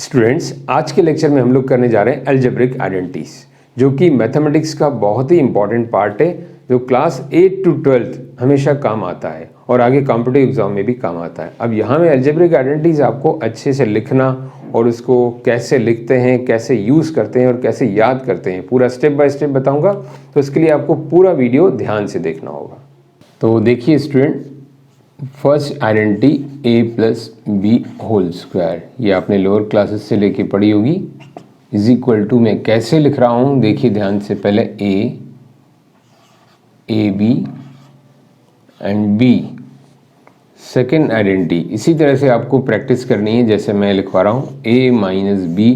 Students, आज के lecture में हम लोग करने जा रहे हैं अलजेब्रिक आइडेंटिटीज, जो कि मैथमेटिक्स का बहुत ही इंपॉर्टेंट पार्ट है, जो क्लास 8 to 12 हमेशा काम आता है और आगे कॉम्पिटिटिव एग्जाम में भी काम आता है। अब यहाँ में अलजेब्रिक आइडेंटिटीज आपको अच्छे से लिखना और उसको कैसे लिखते हैं, कैसे यूज़ करते हैं और कैसे याद करते हैं, पूरा स्टेप बाय स्टेप बताऊँगा। तो इसके लिए आपको पूरा वीडियो ध्यान से देखना होगा। तो देखिए student, first identity a plus B whole square, ये आपने लोअर क्लासेस से लेके पढ़ी होगी। इज इक्वल टू मैं कैसे लिख रहा हूँ, देखिए ध्यान से, पहले A B and B. Second identity इसी तरह से आपको प्रैक्टिस करनी है, जैसे मैं लिखवा रहा हूँ a minus B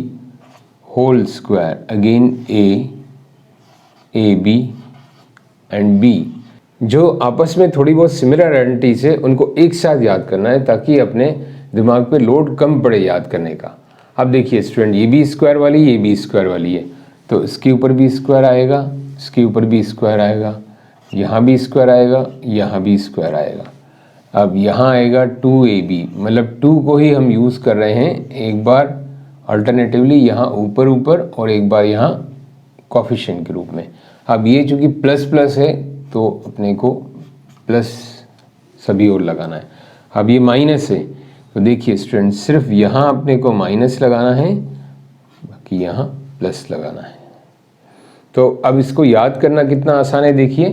whole square, again A B and B. जो आपस में थोड़ी बहुत सिमिलर आइडेंटिटीज है उनको एक साथ याद करना है, ताकि अपने दिमाग पे लोड कम पड़े याद करने का। अब देखिए स्टूडेंट, ये बी स्क्वायर वाली, ये बी स्क्वायर वाली है, तो इसके ऊपर भी स्क्वायर आएगा, इसके ऊपर भी स्क्वायर आएगा, यहाँ भी स्क्वायर आएगा, यहाँ भी स्क्वायर आएगा। अब यहाँ आएगा 2ab, मतलब 2 को ही हम यूज़ कर रहे हैं, एक बार अल्टरनेटिवली यहाँ ऊपर ऊपर और एक बार यहाँ कोफिशिएंट के रूप में। अब ये चूँकि प्लस प्लस है तो अपने को प्लस सभी ओर लगाना है। अब ये माइनस है तो देखिए स्टूडेंट, सिर्फ यहाँ अपने को माइनस लगाना है, बाकी यहाँ प्लस लगाना है। तो अब इसको याद करना कितना आसान है, देखिए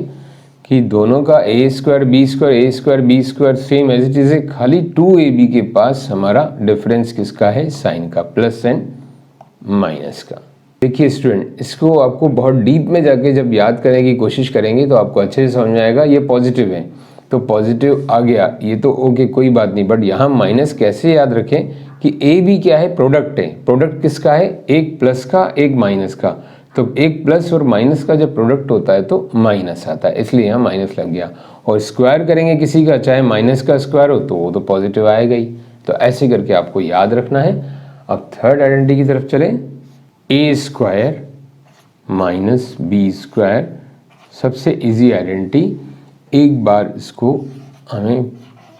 कि दोनों का A square B square same as it is है, खाली 2ab के पास हमारा डिफरेंस किसका है, साइन का, प्लस एंड माइनस का। देखिए स्टूडेंट, इसको आपको बहुत डीप में जाके जब याद करने की कोशिश करेंगे तो आपको अच्छे से समझ में आएगा। ये पॉजिटिव है तो पॉजिटिव आ गया, ये तो ओके कोई बात नहीं, बट यहाँ माइनस कैसे याद रखें कि ए बी क्या है, प्रोडक्ट है। प्रोडक्ट किसका है, एक प्लस का एक माइनस का, तो एक प्लस और माइनस का जब प्रोडक्ट होता है तो माइनस आता है, इसलिए यहाँ माइनस लग गया। और स्क्वायर करेंगे किसी का, चाहे माइनस का स्क्वायर हो तो वो तो पॉजिटिव आएगा ही। तो ऐसे करके आपको याद रखना है। अब थर्ड आइडेंटिटी की तरफ चलें, ए स्क्वायर माइनस बी स्क्वायर, सबसे इजी आइडेंटिटी। एक बार इसको हमें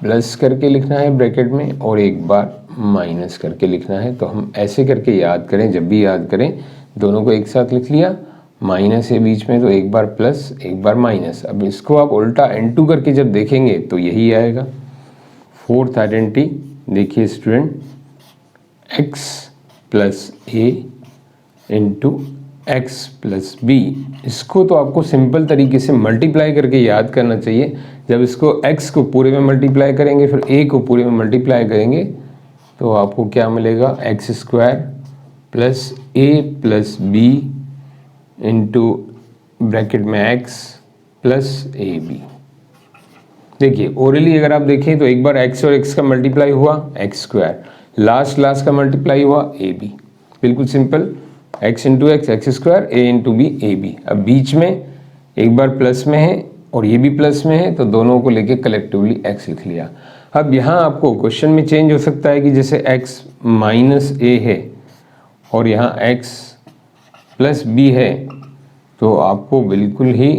प्लस करके लिखना है ब्रैकेट में और एक बार माइनस करके लिखना है। तो हम ऐसे करके याद करें, जब भी याद करें दोनों को एक साथ लिख लिया, माइनस है बीच में तो एक बार प्लस एक बार माइनस। अब इसको आप उल्टा n2 करके जब देखेंगे तो यही आएगा। फोर्थ आइडेंटिटी देखिए student, x plus a into x plus B. इसको तो आपको सिंपल तरीके से मल्टीप्लाई करके याद करना चाहिए। जब इसको x को पूरे में मल्टीप्लाई करेंगे फिर a को पूरे में मल्टीप्लाई करेंगे तो आपको क्या मिलेगा, x square plus a plus B into bracket में x प्लस ए बी। देखिए ओरली अगर आप देखें तो एक बार x और x का मल्टीप्लाई हुआ एक्स स्क्वायर, लास्ट का मल्टीप्लाई हुआ ए बी, बिल्कुल simple, x into x x square, a into B A B. अब बीच में एक बार प्लस में है और ये भी प्लस में है तो दोनों को लेके कलेक्टिवली x लिख लिया। अब यहाँ आपको क्वेश्चन में चेंज हो सकता है कि जैसे x माइनस a है और यहाँ x प्लस b है, तो आपको बिल्कुल ही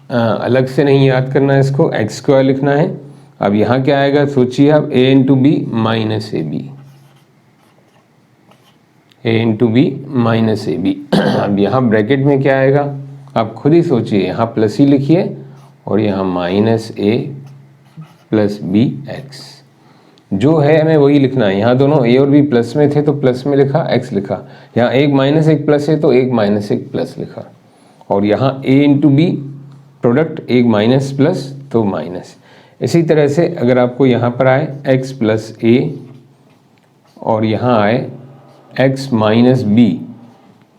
अलग से नहीं याद करना है, इसको एक्स स्क्वायर लिखना है। अब यहाँ क्या आएगा, सोचिए आप, a into B minus A B, a into B minus A B. अब यहाँ ब्रैकेट में क्या आएगा, आप खुद ही सोचिए, यहाँ प्लस ही लिखिए और यहाँ माइनस ए प्लस बी एक्स, जो है हमें वही लिखना है। यहाँ दोनों a और b प्लस में थे तो प्लस में लिखा, x लिखा। यहाँ एक माइनस एक प्लस है तो एक माइनस एक प्लस लिखा। और यहाँ a इंटू बी प्रोडक्ट, एक माइनस प्लस तो माइनस। इसी तरह से अगर आपको यहाँ पर आए x प्लस a और यहाँ आए x माइनस बी,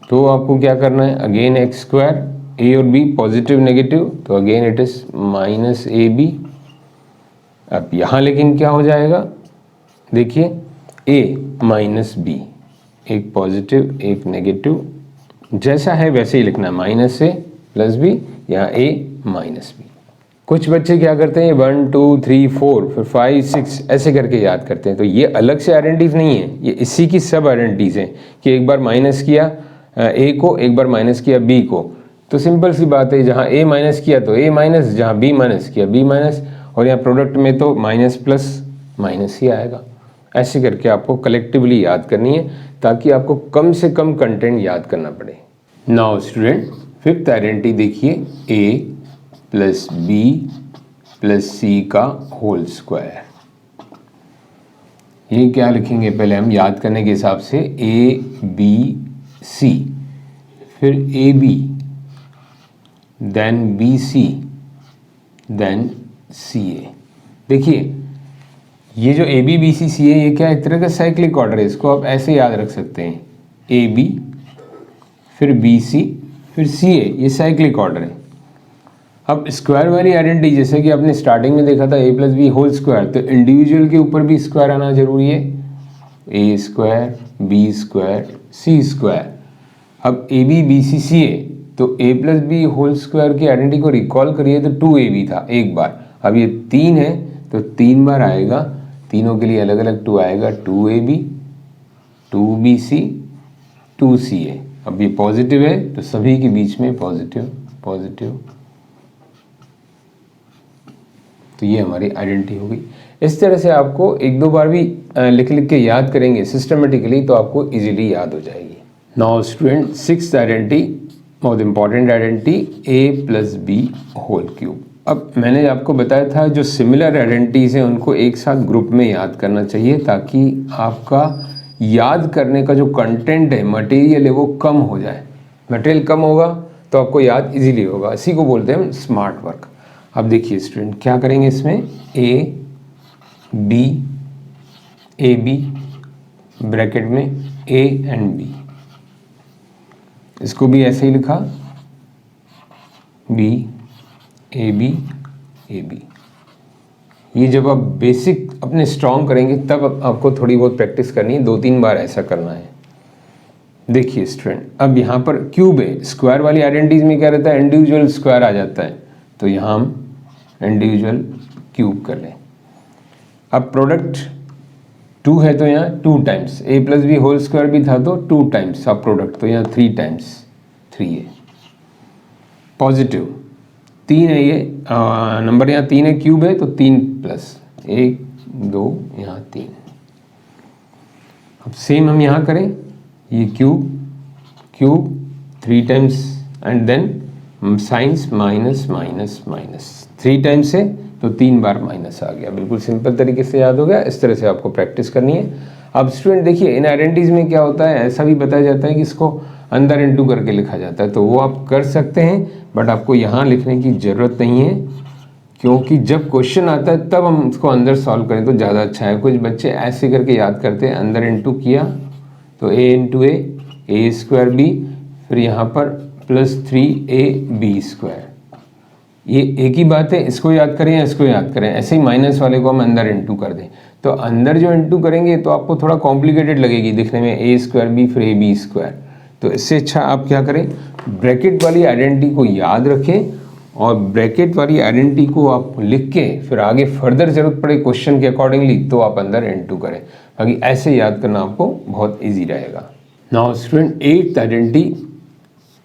तो आपको क्या करना है, अगेन एक्स स्क्वायर, a और b पॉजिटिव नेगेटिव तो again it is minus A B. अब यहाँ लेकिन क्या हो जाएगा, देखिए a माइनस बी, एक पॉजिटिव एक नेगेटिव, जैसा है वैसे ही लिखना है, माइनस से प्लस बी, यहाँ a माइनस बी। कुछ बच्चे क्या करते हैं, 1 2 3 4 फिर 5 6 ऐसे करके याद करते हैं, तो ये अलग से आइडेंटिटीज नहीं है, ये इसी की सब आइडेंटिटीज हैं कि एक बार माइनस किया a को, एक बार माइनस किया b को। तो सिंपल सी बात है, जहाँ a माइनस किया तो a माइनस, जहाँ b माइनस किया b माइनस, और यहाँ प्रोडक्ट में तो माइनस प्लस माइनस ही आएगा। ऐसे करके आपको कलेक्टिवली याद करनी है, ताकि आपको कम से कम कंटेंट याद करना पड़े। नाउ स्टूडेंट, फिफ्थ आइडेंटिटी देखिए, a प्लस बी प्लस सी का होल स्क्वायर। ये क्या लिखेंगे, पहले हम याद करने के हिसाब से a b c, फिर a b, then b c, then c a। देखिए ये जो ए बी बी सी सी है, ये क्या एक तरह का साइक्लिक ऑर्डर है, इसको आप ऐसे याद रख सकते हैं, ए बी फिर बी सी फिर सी ए, ये साइक्लिक ऑर्डर है। अब स्क्वायर वाली आइडेंटिटी जैसे कि आपने स्टार्टिंग में देखा था ए प्लस बी होल स्क्वायर, तो इंडिविजुअल के ऊपर भी स्क्वायर आना जरूरी है, ए square B square C square. अब ए बी बी सी सी ए, तो ए प्लस बी होल स्क्वायर की आइडेंटिटी को रिकॉल करिए तो 2ab था एक बार, अब ये 3 है तो 3 बार आएगा, तीनों के लिए अलग अलग 2 आएगा, 2ab 2bc 2ca। अब ये पॉजिटिव है तो सभी के बीच में पॉजिटिव पॉजिटिव, तो ये हमारी आइडेंटिटी हो गई। इस तरह से आपको एक दो बार भी लिख लिख के याद करेंगे सिस्टमेटिकली तो आपको इजीली याद हो जाएगी। नाउ स्टूडेंट, सिक्स्थ आइडेंटिटी, बहुत important identity, a plus B whole cube. अब मैंने आपको बताया था जो सिमिलर आइडेंटिटीज हैं उनको एक साथ ग्रुप में याद करना चाहिए ताकि आपका याद करने का जो कंटेंट है, मटेरियल है, वो कम हो जाए। मटेरियल कम होगा तो आपको याद इजीली होगा, इसी को बोलते हैं हम स्मार्ट वर्क। अब देखिए स्टूडेंट क्या करेंगे इसमें, ए बी ब्रैकेट में ए एंड बी, इसको भी ऐसे ही लिखा, बी ए बी। ये जब आप बेसिक अपने स्ट्रॉन्ग करेंगे तब आपको थोड़ी बहुत प्रैक्टिस करनी है, 2-3 बार ऐसा करना है। देखिए स्टूडेंट, अब यहाँ पर क्यूब है, स्क्वायर वाली आइडेंटिटीज में क्या रहता है, इंडिविजुअल स्क्वायर आ जाता है, तो यहाँ हम इंडिविजुअल क्यूब कर लें। अब प्रोडक्ट 2 है तो यहाँ 2 टाइम्स, ए प्लस बी होल स्क्वायर भी था तो 2 टाइम्स, अब प्रोडक्ट तो यहाँ 3 टाइम्स 3 है। पॉजिटिव 3 है, ये नंबर यहाँ 3 है, क्यूब है तो 3 प्लस 1 2, यहाँ 3। अब सेम हम यहाँ करें, ये cube 3 times and then signs minus minus minus, 3 times है तो 3 बार माइनस आ गया। बिल्कुल सिंपल तरीके से याद हो गया। इस तरह से आपको प्रैक्टिस करनी है। अब स्टूडेंट देखिए, इन आइडेंटिटीज में क्या होता है, ऐसा भी बताया जाता है कि इसको अंदर इनटू करके लिखा जाता है, तो वो आप कर सकते हैं, बट आपको यहाँ लिखने की ज़रूरत नहीं है, क्योंकि जब क्वेश्चन आता है तब हम उसको अंदर सॉल्व करें तो ज़्यादा अच्छा है। कुछ बच्चे ऐसे करके याद करते हैं, अंदर इनटू किया तो a into A square B, फिर यहाँ पर प्लस 3ab स्क्वायर। ये एक ही बात है, इसको याद करें या इसको याद करें, ऐसे ही माइनस वाले को हम अंदर इनटू कर दें, तो अंदर जो इनटू करेंगे तो आपको थोड़ा कॉम्प्लिकेटेड लगेगी दिखने में, a स्क्वायर बी फिर ab स्क्वायर। तो इससे अच्छा आप क्या करें, ब्रैकेट वाली आइडेंटिटी को याद रखें और ब्रैकेट वाली आइडेंटिटी को आप लिख के फिर आगे फर्दर जरूरत पड़े क्वेश्चन के अकॉर्डिंगली तो आप अंदर इनटू करें, बाकी ऐसे याद करना आपको बहुत ईजी रहेगा। नाउ स्टूडेंट, 8th आइडेंटिटी,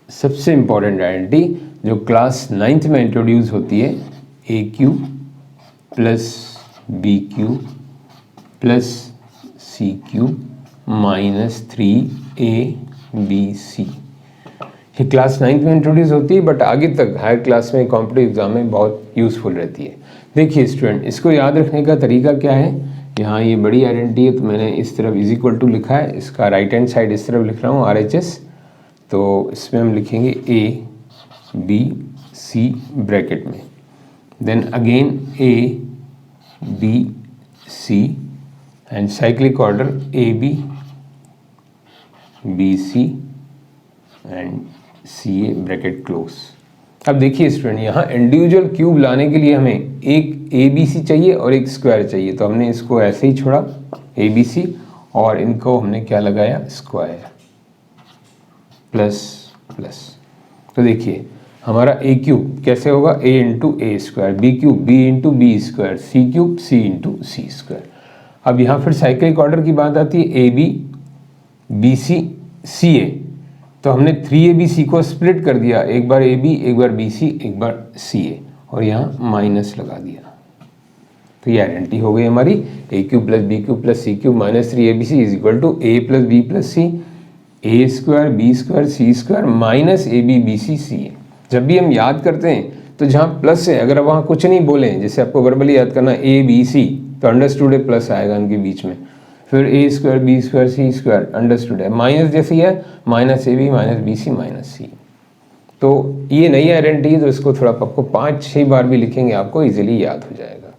सबसे इंपॉर्टेंट आइडेंटिटी जो क्लास 9th में इंट्रोड्यूस होती है, A cube plus B cube plus C cube minus 3ab। ये क्लास 9th में इंट्रोड्यूस होती है, बट आगे तक हायर क्लास में कॉम्पिटिटिव एग्जाम में बहुत यूज़फुल रहती है। देखिए स्टूडेंट, इसको याद रखने का तरीका क्या है, यहाँ ये बड़ी आइडेंटिटी है तो मैंने इस तरफ इज इक्वल टू लिखा है, इसका राइट हैंड साइड इस तरफ लिख रहा हूँ RHS, तो इसमें हम लिखेंगे a b c ब्रैकेट में, then again a b c and cyclic order a b b c and C A bracket close. अब देखिए स्टूडेंट, यहाँ इंडिविजुअल क्यूब लाने के लिए हमें एक ए बी सी चाहिए और एक स्क्वायर चाहिए, तो हमने इसको ऐसे ही छोड़ा ए बी सी और इनको हमने क्या लगाया, स्क्वायर प्लस प्लस। तो देखिए हमारा ए क्यूब कैसे होगा, A into A square, B cube B into B square, C cube C into C square. अब यहाँ फिर साइक्लिक ऑर्डर की बात आती है, ए बी बी सी सी ए, तो हमने 3abc को स्प्लिट कर दिया, एक बार ab एक बार bc एक बार ca, और यहाँ माइनस लगा दिया, तो ये आइडेंटिटी हो गई हमारी A cube plus B cube plus C cube minus 3abc is equal to A plus B plus C A square B square C square minus A B B C C. जब भी हम याद करते हैं तो जहाँ प्लस है अगर वहाँ कुछ नहीं बोले, जैसे आपको वर्बली याद करना ए बी सी, तो अंडरस्टूड है प्लस आएगा उनके बीच में, फिर A square B square C square understood है, माइनस जैसी है minus A B minus B C minus C. तो ये नई आइडेंटिटी है, तो इसको थोड़ा आपको 5-6 बार भी लिखेंगे आपको इजीली याद हो जाएगा।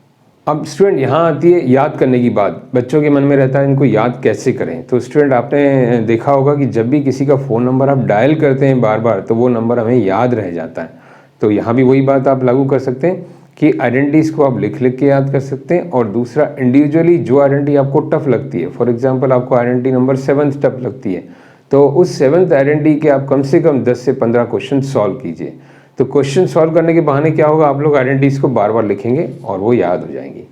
अब स्टूडेंट यहाँ आती है याद करने की बात। बच्चों के मन में रहता है इनको याद कैसे करें। तो स्टूडेंट आपने देखा होगा कि जब भी किसी का फ़ोन नंबर आप डायल करते हैं बार बार, तो वो नंबर हमें याद रह जाता है। तो यहाँ भी वही बात आप लागू कर सकते हैं कि आइडेंटिटीज़ को आप लिख लिख के याद कर सकते हैं, और दूसरा इंडिविजुअली जो आइडेंटिटी आपको टफ लगती है, फॉर एग्जाम्पल आपको आइडेंटिटी नंबर 7 टफ लगती है, तो उस 7th आइडेंटिटी के आप कम से कम 10 से 15 क्वेश्चन सॉल्व कीजिए। तो क्वेश्चन सॉल्व करने के बहाने क्या होगा, आप लोग आइडेंटिटीज़ को बार बार लिखेंगे और वो याद हो जाएंगी।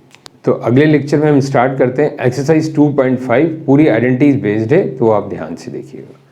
तो अगले लेक्चर में हम स्टार्ट करते हैं एक्सरसाइज 2.5, पूरी आइडेंटिटीज बेस्ड है, तो आप ध्यान से देखिएगा।